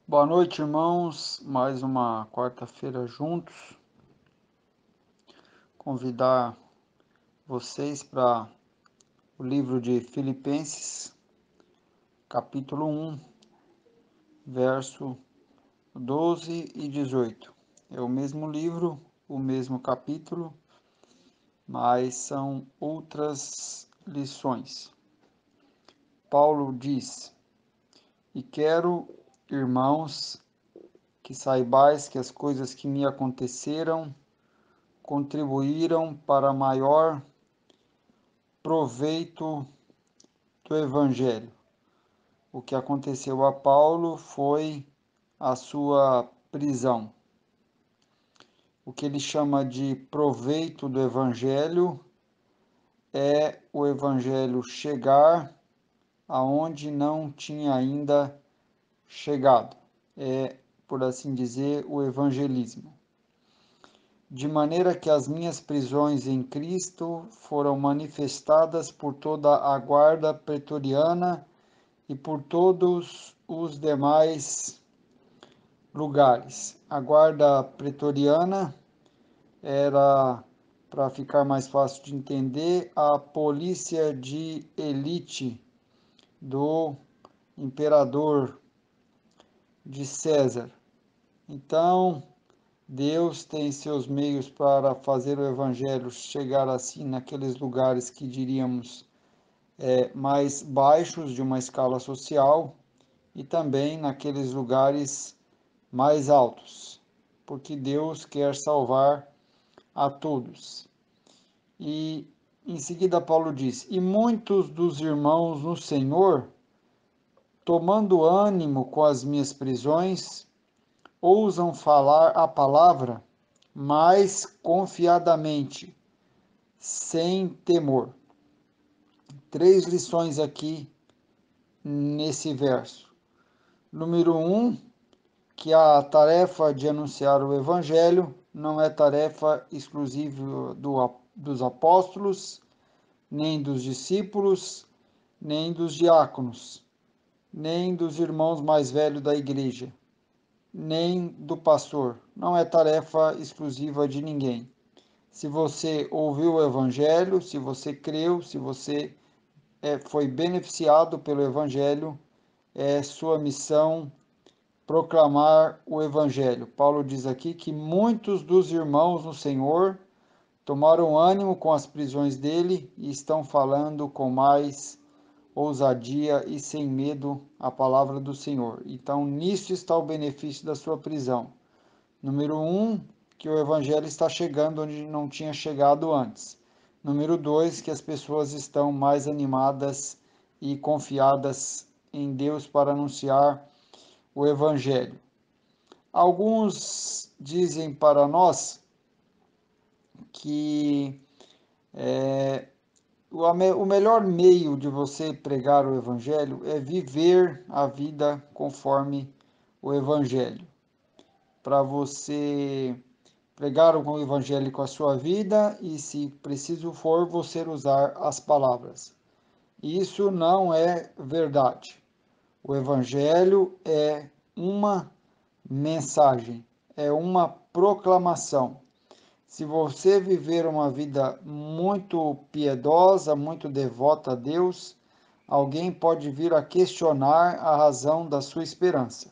Boa noite, irmãos. Mais uma quarta-feira juntos. Convidar vocês para o livro de Filipenses, capítulo 1, verso 12 e 18. É o mesmo livro, o mesmo capítulo, mas são outras lições. Paulo diz: E quero, irmãos, que saibais que as coisas que me aconteceram contribuíram para maior proveito do Evangelho. O que aconteceu a Paulo foi a sua prisão. O que ele chama de proveito do Evangelho é o Evangelho chegar aonde não tinha ainda chegado. É, por assim dizer, o evangelismo. De maneira que as minhas prisões em Cristo foram manifestadas por toda a guarda pretoriana e por todos os demais lugares. A guarda pretoriana era, para ficar mais fácil de entender, a polícia de elite do imperador de César. Então, Deus tem seus meios para fazer o evangelho chegar assim naqueles lugares que diríamos mais baixos de uma escala social e também naqueles lugares mais altos, porque Deus quer salvar a todos. E em seguida Paulo diz: E muitos dos irmãos no Senhor, tomando ânimo com as minhas prisões, ousam falar a palavra mais confiadamente, sem temor. Três lições aqui nesse verso. Número 1, que a tarefa de anunciar o Evangelho não é tarefa exclusiva dos apóstolos, nem dos discípulos, nem dos diáconos, nem dos irmãos mais velhos da igreja, nem do pastor. Não é tarefa exclusiva de ninguém. Se você ouviu o Evangelho, se você creu, se você foi beneficiado pelo Evangelho, é sua missão proclamar o Evangelho. Paulo diz aqui que muitos dos irmãos no Senhor tomaram ânimo com as prisões dele e estão falando com mais ousadia e sem medo a palavra do Senhor. Então, nisso está o benefício da sua prisão. Número 1, que o Evangelho está chegando onde não tinha chegado antes. Número 2, que as pessoas estão mais animadas e confiadas em Deus para anunciar o Evangelho. Alguns dizem para nós que o melhor meio de você pregar o Evangelho é viver a vida conforme o Evangelho. Para você pregar o Evangelho com a sua vida e, se preciso for, você usar as palavras. Isso não é verdade. O Evangelho é uma mensagem, é uma proclamação. Se você viver uma vida muito piedosa, muito devota a Deus, alguém pode vir a questionar a razão da sua esperança.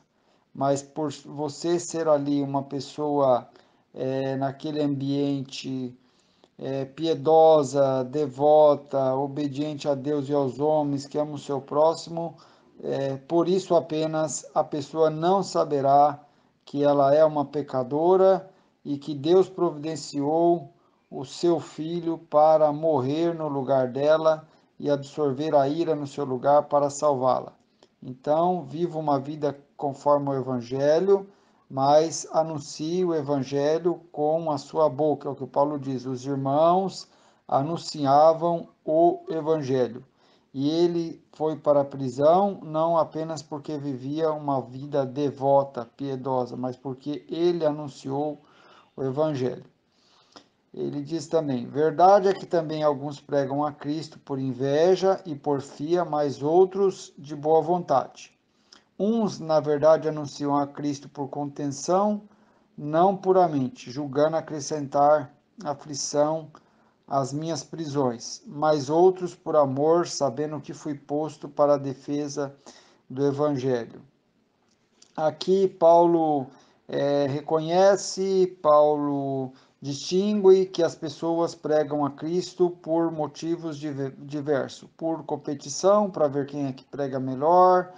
Mas por você ser ali uma pessoa naquele ambiente piedosa, devota, obediente a Deus e aos homens, que ama o seu próximo, por isso apenas a pessoa não saberá que ela é uma pecadora e que Deus providenciou o seu filho para morrer no lugar dela e absorver a ira no seu lugar para salvá-la. Então, viva uma vida conforme o Evangelho, mas anuncie o Evangelho com a sua boca, é o que Paulo diz. Os irmãos anunciavam o Evangelho. E ele foi para a prisão não apenas porque vivia uma vida devota, piedosa, mas porque ele anunciou o Evangelho. Ele diz também: verdade é que também alguns pregam a Cristo por inveja e porfia, mas outros de boa vontade. Uns, na verdade, anunciam a Cristo por contenção, não puramente, julgando acrescentar aflição às minhas prisões, mas outros por amor, sabendo que fui posto para a defesa do Evangelho. Aqui Paulo reconhece, Paulo distingue que as pessoas pregam a Cristo por motivos diversos, por competição, para ver quem é que prega melhor,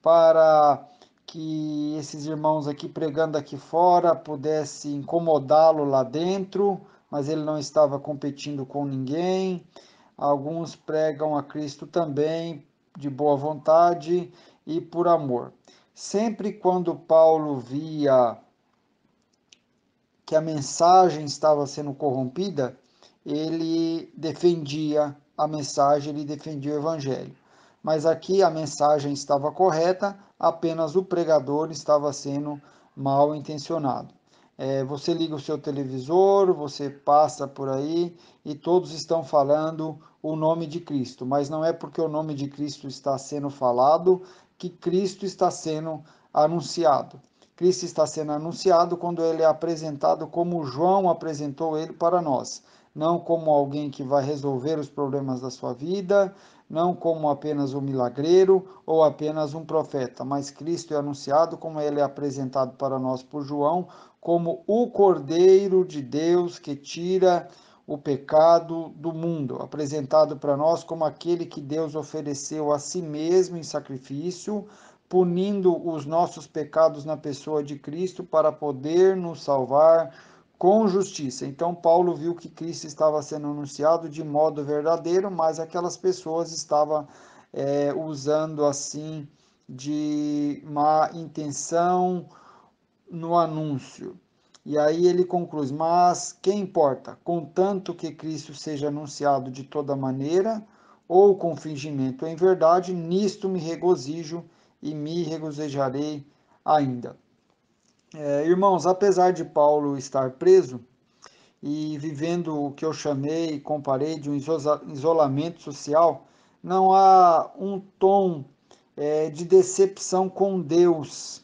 para que esses irmãos aqui pregando aqui fora pudesse incomodá-lo lá dentro, mas ele não estava competindo com ninguém. Alguns pregam a Cristo também de boa vontade e por amor. Sempre quando Paulo via que a mensagem estava sendo corrompida, ele defendia a mensagem, ele defendia o evangelho. Mas aqui a mensagem estava correta, apenas o pregador estava sendo mal intencionado. Você liga o seu televisor, você passa por aí e todos estão falando o nome de Cristo, mas não é porque o nome de Cristo está sendo falado que Cristo está sendo anunciado. Cristo está sendo anunciado quando ele é apresentado como João apresentou ele para nós, não como alguém que vai resolver os problemas da sua vida, não como apenas um milagreiro ou apenas um profeta, mas Cristo é anunciado como ele é apresentado para nós por João, como o Cordeiro de Deus que tira o pecado do mundo, apresentado para nós como aquele que Deus ofereceu a si mesmo em sacrifício, punindo os nossos pecados na pessoa de Cristo para poder nos salvar com justiça. Então, Paulo viu que Cristo estava sendo anunciado de modo verdadeiro, mas aquelas pessoas estavam usando assim de má intenção no anúncio. E aí ele conclui: mas que importa? Contanto que Cristo seja anunciado de toda maneira, ou com fingimento em verdade, nisto me regozijo e me regozijarei ainda. Irmãos, apesar de Paulo estar preso e vivendo o que eu chamei, comparei de um isolamento social, não há um tom de decepção com Deus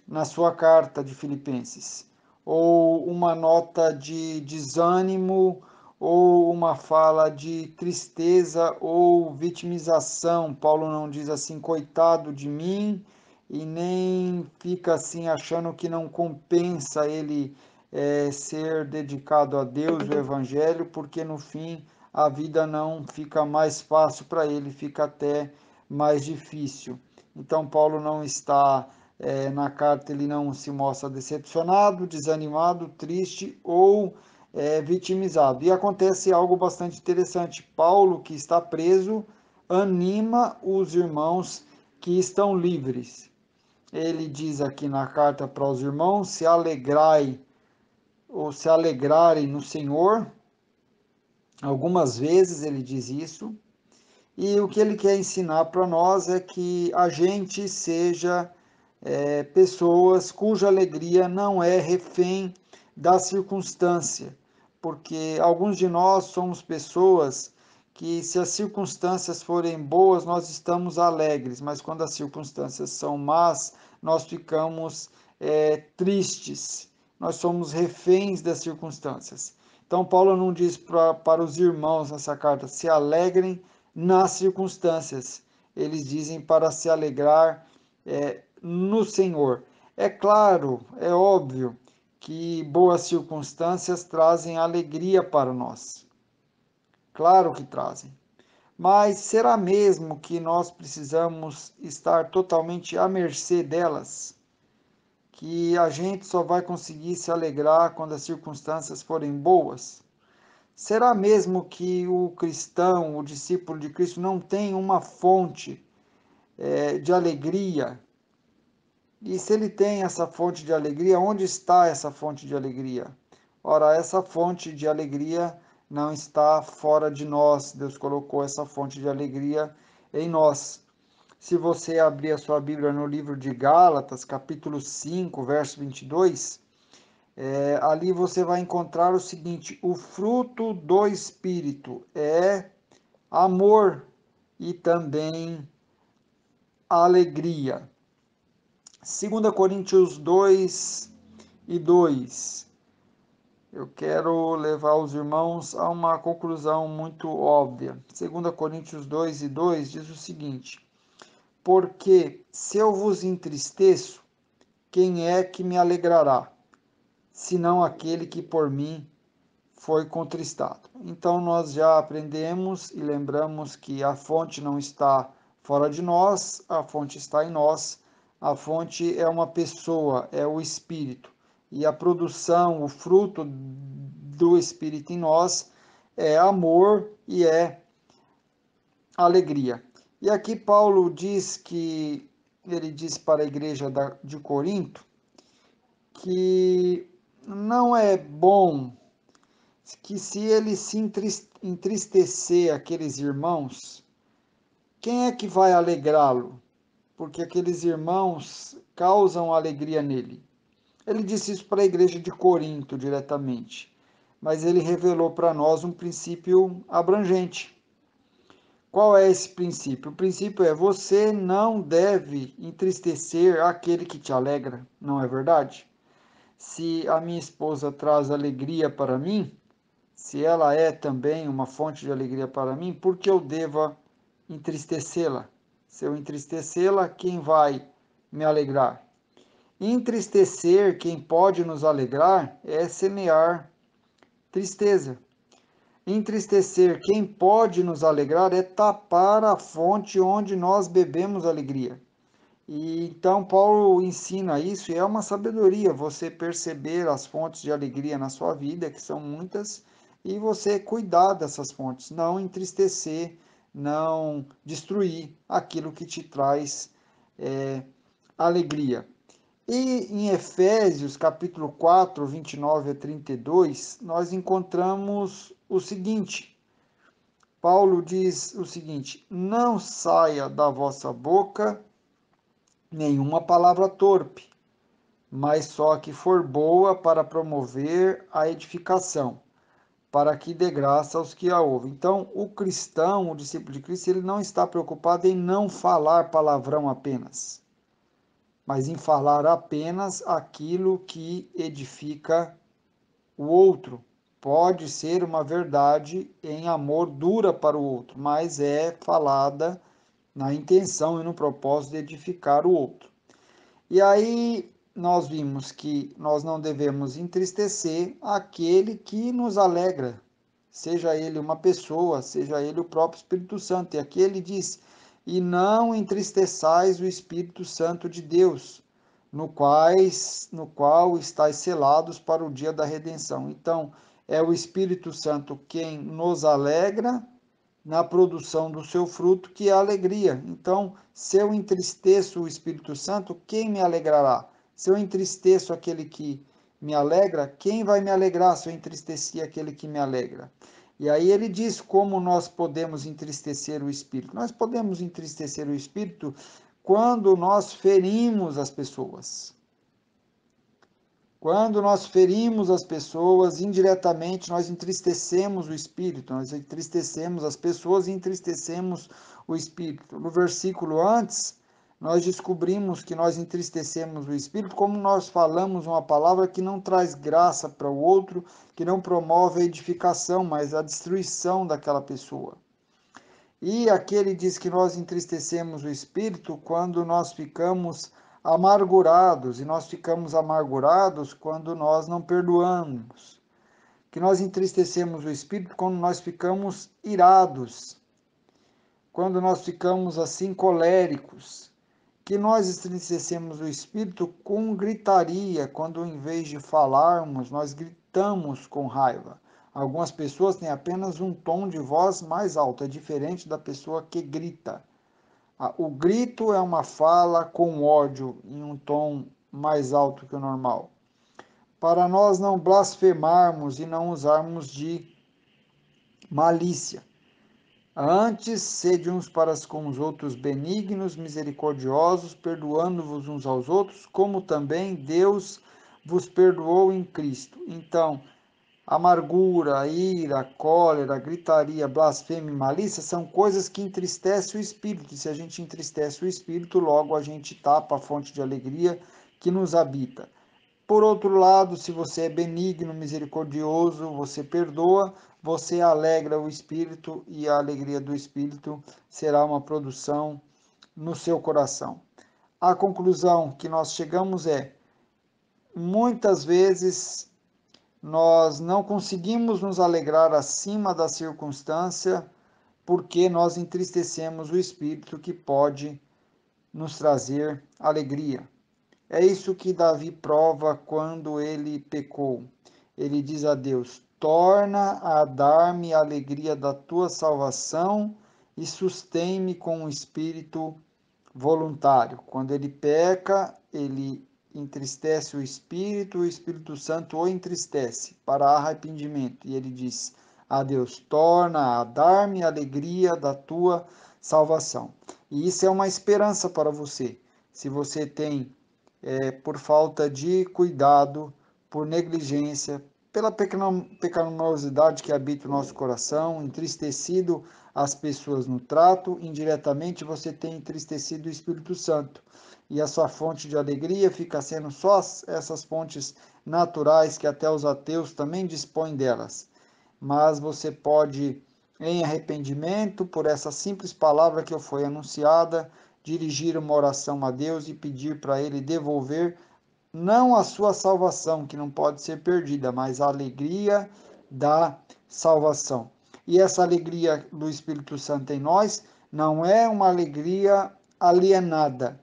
na sua carta de Filipenses, ou uma nota de desânimo, ou uma fala de tristeza ou vitimização. Paulo não diz assim, coitado de mim, e nem fica assim achando que não compensa ele ser dedicado a Deus, o Evangelho, porque no fim a vida não fica mais fácil para ele, fica até mais difícil. Então, Paulo não está na carta, ele não se mostra decepcionado, desanimado, triste ou vitimizado. E acontece algo bastante interessante. Paulo, que está preso, anima os irmãos que estão livres. Ele diz aqui na carta para os irmãos: se alegrai ou se alegrarem no Senhor. Algumas vezes ele diz isso. E o que ele quer ensinar para nós é que a gente seja pessoas cuja alegria não é refém da circunstância, porque alguns de nós somos pessoas que, se as circunstâncias forem boas, nós estamos alegres, mas quando as circunstâncias são más, nós ficamos tristes, nós somos reféns das circunstâncias. Então, Paulo não diz para os irmãos nessa carta se alegrem nas circunstâncias, eles dizem para se alegrar no Senhor. É claro, é óbvio que boas circunstâncias trazem alegria para nós. Claro que trazem. Mas será mesmo que nós precisamos estar totalmente à mercê delas? Que a gente só vai conseguir se alegrar quando as circunstâncias forem boas? Será mesmo que o cristão, o discípulo de Cristo, não tem uma fonte de alegria? E se ele tem essa fonte de alegria, onde está essa fonte de alegria? Ora, essa fonte de alegria não está fora de nós. Deus colocou essa fonte de alegria em nós. Se você abrir a sua Bíblia no livro de Gálatas, capítulo 5, verso 22, ali você vai encontrar o seguinte: o fruto do Espírito é amor e também alegria. 2 Coríntios 2:2. Eu quero levar os irmãos a uma conclusão muito óbvia. 2 Coríntios 2:2 diz o seguinte: porque se eu vos entristeço, quem é que me alegrará, senão aquele que por mim foi contristado? Então nós já aprendemos e lembramos que a fonte não está fora de nós, a fonte está em nós. A fonte é uma pessoa, é o Espírito. E a produção, o fruto do Espírito em nós é amor e é alegria. E aqui Paulo diz que ele diz para a igreja de Corinto que não é bom que se ele se entristecer aqueles irmãos, quem é que vai alegrá-lo? Porque aqueles irmãos causam alegria nele. Ele disse isso para a igreja de Corinto diretamente, mas ele revelou para nós um princípio abrangente. Qual é esse princípio? O princípio é: você não deve entristecer aquele que te alegra, não é verdade? Se a minha esposa traz alegria para mim, se ela é também uma fonte de alegria para mim, por que eu deva entristecê-la? Se eu entristecê-la, quem vai me alegrar? Entristecer, quem pode nos alegrar, é semear tristeza. Entristecer, quem pode nos alegrar, é tapar a fonte onde nós bebemos alegria. E então Paulo ensina isso, e é uma sabedoria você perceber as fontes de alegria na sua vida, que são muitas, e você cuidar dessas fontes, não entristecer, não destruir aquilo que te traz alegria. E em Efésios, capítulo 4, 29 a 32, nós encontramos o seguinte: Paulo diz o seguinte: não saia da vossa boca nenhuma palavra torpe, mas só a que for boa para promover a edificação, para que dê graça aos que a ouvem. Então, o cristão, o discípulo de Cristo, ele não está preocupado em não falar palavrão apenas, mas em falar apenas aquilo que edifica o outro. Pode ser uma verdade em amor dura para o outro, mas é falada na intenção e no propósito de edificar o outro. E aí nós vimos que nós não devemos entristecer aquele que nos alegra, seja ele uma pessoa, seja ele o próprio Espírito Santo. E aqui ele diz: e não entristeçais o Espírito Santo de Deus, no qual estáis selados para o dia da redenção. Então, é o Espírito Santo quem nos alegra na produção do seu fruto, que é a alegria. Então, se eu entristeço o Espírito Santo, quem me alegrará? Se eu entristeço aquele que me alegra, quem vai me alegrar se eu entristeci aquele que me alegra? E aí ele diz como nós podemos entristecer o Espírito. Nós podemos entristecer o Espírito quando nós ferimos as pessoas. Quando nós ferimos as pessoas, indiretamente nós entristecemos o espírito, nós entristecemos as pessoas e entristecemos o espírito. No versículo antes, nós descobrimos que nós entristecemos o espírito como nós falamos uma palavra que não traz graça para o outro, que não promove a edificação, mas a destruição daquela pessoa. E aqui ele diz que nós entristecemos o espírito quando nós ficamos amargurados, e nós ficamos amargurados quando nós não perdoamos. Que nós entristecemos o espírito quando nós ficamos irados, quando nós ficamos assim coléricos. Que nós entristecemos o espírito com gritaria, quando em vez de falarmos, nós gritamos com raiva. Algumas pessoas têm apenas um tom de voz mais alto, é diferente da pessoa que grita. O grito é uma fala com ódio em um tom mais alto que o normal. Para nós não blasfemarmos e não usarmos de malícia. Antes, sede uns para com os outros benignos, misericordiosos, perdoando-vos uns aos outros, como também Deus vos perdoou em Cristo. Então, Amargura, ira, cólera, gritaria, blasfêmia e malícia são coisas que entristecem o espírito. E se a gente entristece o espírito, logo a gente tapa a fonte de alegria que nos habita. Por outro lado, se você é benigno, misericordioso, você perdoa, você alegra o espírito e a alegria do espírito será uma produção no seu coração. A conclusão que nós chegamos é: muitas vezes nós não conseguimos nos alegrar acima da circunstância porque nós entristecemos o espírito que pode nos trazer alegria. É isso que Davi prova quando ele pecou. Ele diz a Deus: torna a dar-me a alegria da tua salvação e sustém-me com um espírito voluntário. Quando ele peca, ele entristece o Espírito Santo o entristece para arrependimento. E ele diz a Deus: torna a dar-me a alegria da tua salvação. E isso é uma esperança para você. Se você tem por falta de cuidado, por negligência, pela pecaminosidade que habita o nosso coração, entristecido as pessoas no trato, indiretamente você tem entristecido o Espírito Santo. E a sua fonte de alegria fica sendo só essas fontes naturais que até os ateus também dispõem delas. Mas você pode, em arrependimento, por essa simples palavra que foi anunciada, dirigir uma oração a Deus e pedir para Ele devolver não a sua salvação, que não pode ser perdida, mas a alegria da salvação. E essa alegria do Espírito Santo em nós não é uma alegria alienada,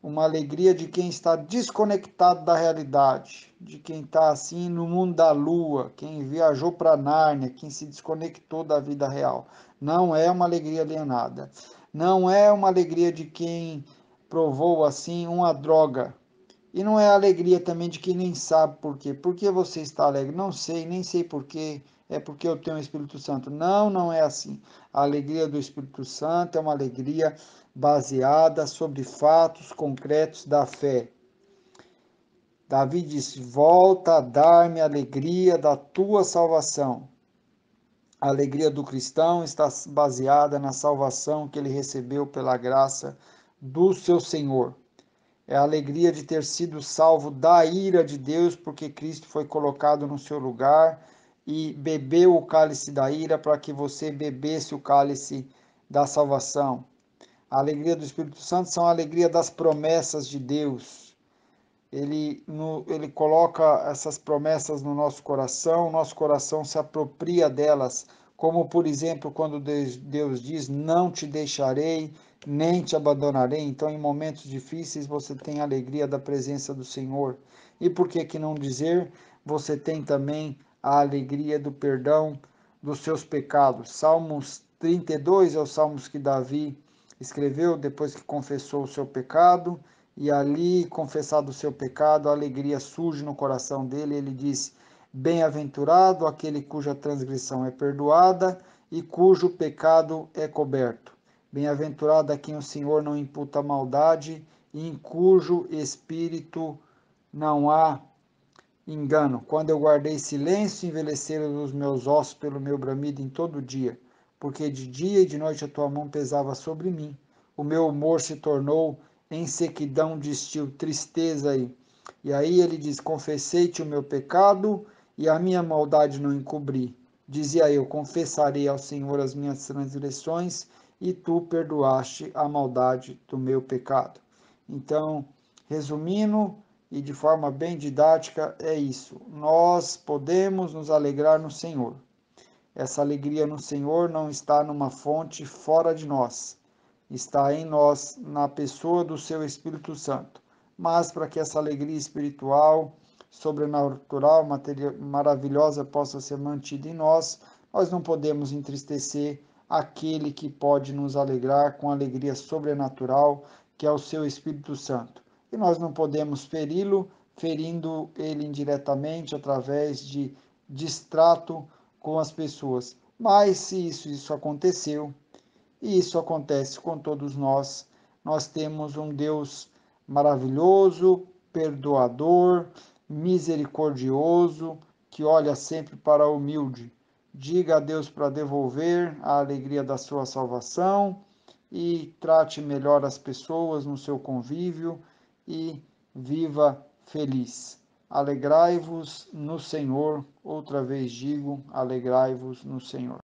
uma alegria de quem está desconectado da realidade, de quem está assim no mundo da lua, quem viajou para Nárnia, quem se desconectou da vida real. Não é uma alegria alienada. Não é uma alegria de quem provou assim uma droga. E não é a alegria também de quem nem sabe por quê. Por que você está alegre? Não sei, nem sei por quê. É porque eu tenho o Espírito Santo. Não, não é assim. A alegria do Espírito Santo é uma alegria baseada sobre fatos concretos da fé. Davi disse: volta a dar-me a alegria da tua salvação. A alegria do cristão está baseada na salvação que ele recebeu pela graça do seu Senhor. É a alegria de ter sido salvo da ira de Deus, porque Cristo foi colocado no seu lugar e bebeu o cálice da ira para que você bebesse o cálice da salvação. A alegria do Espírito Santo são a alegria das promessas de Deus. Ele coloca essas promessas no nosso coração se apropria delas, como por exemplo, quando Deus diz: não te deixarei, nem te abandonarei. Então, em momentos difíceis, você tem a alegria da presença do Senhor. E por que não dizer, você tem também a alegria do perdão dos seus pecados. Salmos 32 é o Salmos que Davi escreveu depois que confessou o seu pecado, e ali, confessado o seu pecado, a alegria surge no coração dele. Ele diz: bem-aventurado aquele cuja transgressão é perdoada e cujo pecado é coberto. Bem-aventurado a quem o Senhor não imputa maldade e em cujo espírito não há engano. Quando eu guardei silêncio, envelheceram os meus ossos pelo meu bramido em todo dia, porque de dia e de noite a tua mão pesava sobre mim. O meu humor se tornou em sequidão de estio, tristeza aí. E aí ele diz: confessei-te o meu pecado e a minha maldade não encobri. Dizia eu: confessarei ao Senhor as minhas transgressões e tu perdoaste a maldade do meu pecado. Então, resumindo, e de forma bem didática, é isso. Nós podemos nos alegrar no Senhor. Essa alegria no Senhor não está numa fonte fora de nós, está em nós, na pessoa do seu Espírito Santo. Mas para que essa alegria espiritual, sobrenatural, maravilhosa possa ser mantida em nós, nós não podemos entristecer aquele que pode nos alegrar com alegria sobrenatural, que é o seu Espírito Santo. E nós não podemos feri-lo, ferindo ele indiretamente através de distrato com as pessoas. Mas se isso aconteceu, e isso acontece com todos nós, nós temos um Deus maravilhoso, perdoador, misericordioso, que olha sempre para o humilde. Diga a Deus para devolver a alegria da sua salvação e trate melhor as pessoas no seu convívio e viva feliz. Alegrai-vos no Senhor, outra vez digo, alegrai-vos no Senhor.